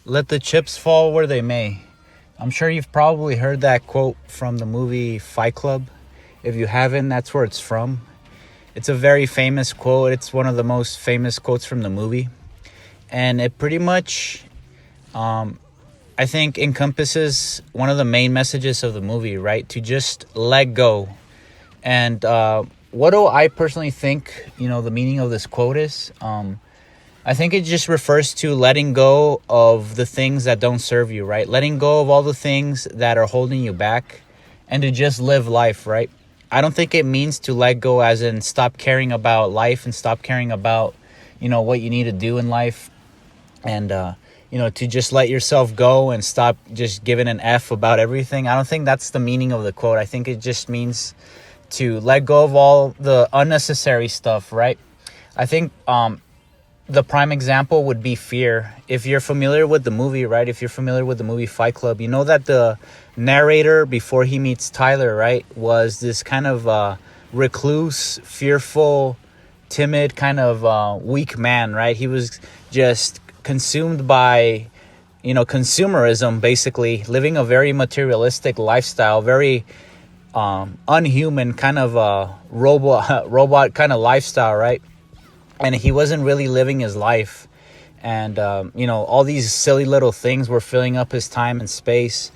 Let the chips fall where they may. I'm sure you've probably heard that quote from the movie Fight Club. If you haven't, that's where it's from. It's a very famous quote. It's one of the most famous quotes from the movie. And it pretty much, I think, encompasses one of the main messages of the movie, right? To just let go. And what do I personally think, the meaning of this quote is? I think it just refers to letting go of the things that don't serve you, right? Letting go of all the things that are holding you back and to just live life, right? I don't think it means to let go as in stop caring about life and stop caring about, what you need to do in life. And, to just let yourself go and stop just giving an F about everything. I don't think that's the meaning of the quote. I think it just means to let go of all the unnecessary stuff, right? I think the prime example would be fear. If you're familiar with the movie, right? If you're familiar with the movie Fight Club, you know that the narrator, before he meets Tyler, right, was this kind of recluse, fearful, timid, kind of weak man, right? He was just consumed by, consumerism, basically, living a very materialistic lifestyle, very unhuman kind of robot kind of lifestyle, right? And he wasn't really living his life. And, all these silly little things were filling up his time and space.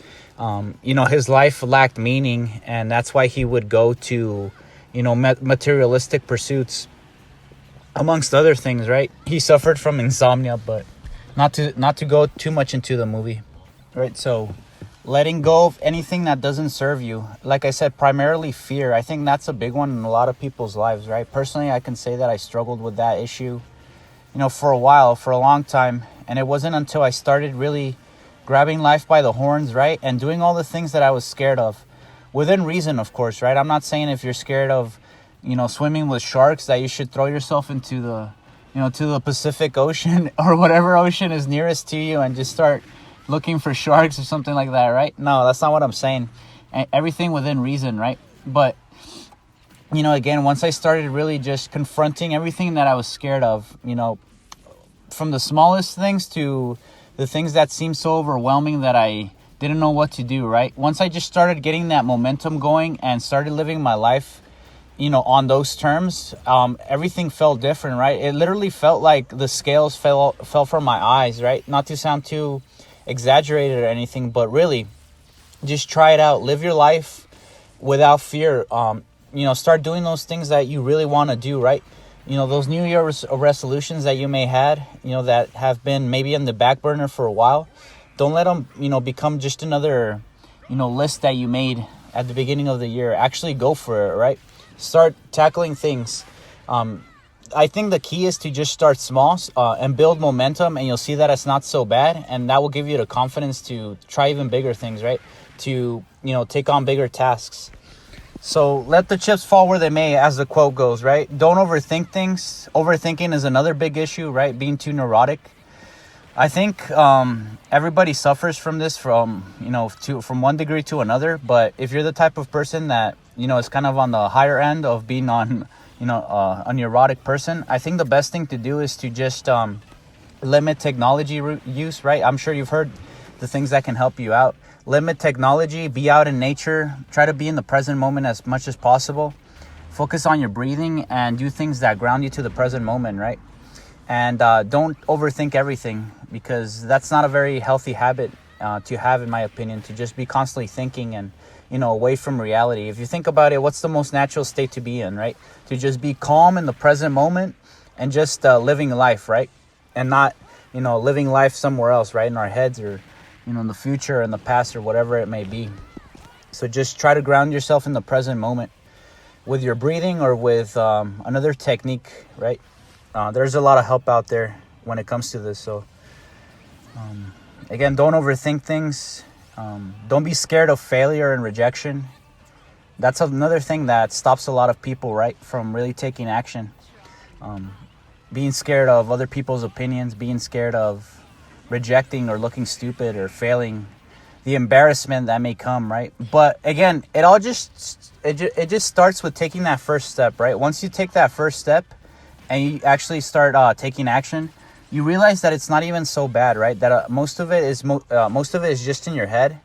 His life lacked meaning. And that's why he would go to, materialistic pursuits, amongst other things, right? He suffered from insomnia, but not to go too much into the movie, right? So letting go of anything that doesn't serve you. Like I said, primarily fear. I think that's a big one in a lot of people's lives, right? Personally, I can say that I struggled with that issue, for a while, for a long time. And it wasn't until I started really grabbing life by the horns, right? And doing all the things that I was scared of. Within reason, of course, right? I'm not saying if you're scared of, swimming with sharks that you should throw yourself into the, to the Pacific Ocean or whatever ocean is nearest to you and just start looking for sharks or something like that, right? No, that's not what I'm saying. Everything within reason, right? But, again, once I started really just confronting everything that I was scared of, from the smallest things to the things that seemed so overwhelming that I didn't know what to do, right? Once I just started getting that momentum going and started living my life, on those terms, everything felt different, right? It literally felt like the scales fell from my eyes, right? Not to sound too exaggerated or anything, but really just try it out. Live your life without fear. Start doing those things that you really want to do, right? Those New Year's resolutions that you may had, that have been maybe in the back burner for a while. Don't let them, become just another, list that you made at the beginning of the year. Actually go for it, right? Start tackling things. I think the key is to just start small and build momentum, and you'll see that it's not so bad, and that will give you the confidence to try even bigger things, right? To, take on bigger tasks. So let the chips fall where they may, as the quote goes, right? Don't overthink things. Overthinking is another big issue, right? Being too neurotic. I think everybody suffers from this from one degree to another. But if you're the type of person that, is kind of on the higher end of being on, a neurotic person, I think the best thing to do is to just limit technology use, right? I'm sure you've heard the things that can help you out. Limit technology, be out in nature, try to be in the present moment as much as possible. Focus on your breathing and do things that ground you to the present moment, right? And don't overthink everything, because that's not a very healthy habit to have, in my opinion, to just be constantly thinking and, away from reality. If you think about it, what's the most natural state to be in, right? To just be calm in the present moment and just living life, right? And not, living life somewhere else, right? In our heads or, in the future, in the past, or whatever it may be. So just try to ground yourself in the present moment with your breathing or with another technique, right? There's a lot of help out there when it comes to this. So, again, don't overthink things. Don't be scared of failure and rejection. That's another thing that stops a lot of people, right, from really taking action. Being scared of other people's opinions, being scared of rejecting or looking stupid or failing, the embarrassment that may come, right? But again, it just starts with taking that first step, right? Once you take that first step and you actually start taking action, you realize that it's not even so bad, right? That most of it is just in your head.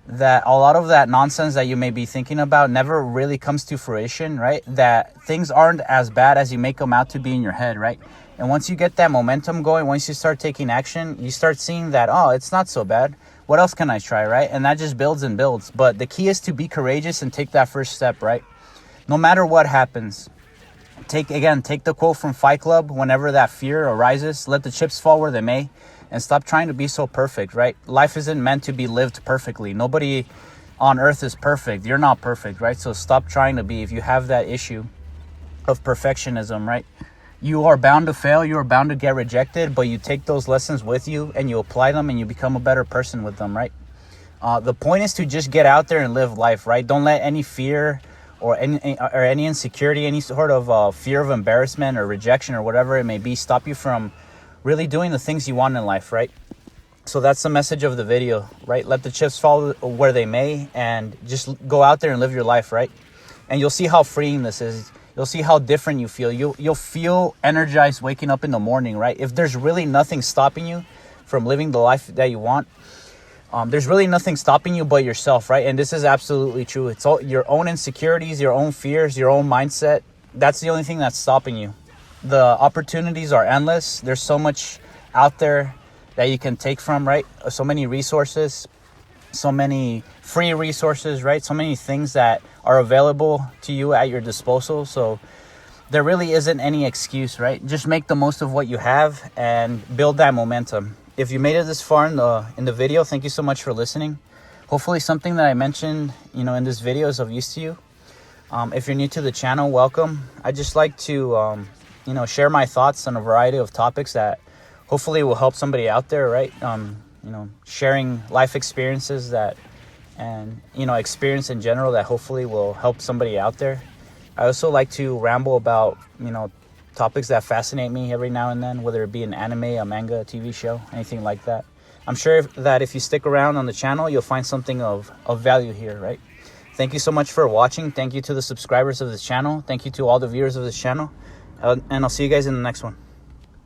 That a lot of that nonsense that you may be thinking about never really comes to fruition, right? That things aren't as bad as you make them out to be in your head, right? And once you get that momentum going, once you start taking action, you start seeing that, oh, it's not so bad. What else can I try, right? And that just builds and builds. But the key is to be courageous and take that first step, right? No matter what happens. Take the quote from Fight Club. Whenever that fear arises, let the chips fall where they may. And stop trying to be so perfect, right? Life isn't meant to be lived perfectly. Nobody on earth is perfect. You're not perfect, right? So stop trying to be. If you have that issue of perfectionism, right? You are bound to fail. You are bound to get rejected, but you take those lessons with you and you apply them and you become a better person with them, right? The point is to just get out there and live life, right? Don't let any fear or any insecurity, any sort of fear of embarrassment or rejection or whatever it may be, stop you from really doing the things you want in life, right? So that's the message of the video, right? Let the chips fall where they may and just go out there and live your life, right? And you'll see how freeing this is. You'll see how different you feel. You'll feel energized waking up in the morning, right? If there's really nothing stopping you from living the life that you want, there's really nothing stopping you but yourself, right? And this is absolutely true. It's all your own insecurities, your own fears, your own mindset. That's the only thing that's stopping you. The opportunities are endless. There's so much out there that you can take from, right? So many resources, so many free resources, right? So many things that are available to you at your disposal. So there really isn't any excuse, right? Just make the most of what you have and build that momentum. If you made it this far in the video, thank you so much for listening. Hopefully something that I mentioned, in this video is of use to you. If you're new to the channel, welcome. I just like to share my thoughts on a variety of topics that hopefully will help somebody out there, right? Sharing life experiences and experience in general that hopefully will help somebody out there. I also like to ramble about, topics that fascinate me every now and then, whether it be an anime, a manga, a TV show, anything like that. I'm sure that if you stick around on the channel, you'll find something of value here, right? Thank you so much for watching. Thank you to the subscribers of this channel. Thank you to all the viewers of this channel. And I'll see you guys in the next one.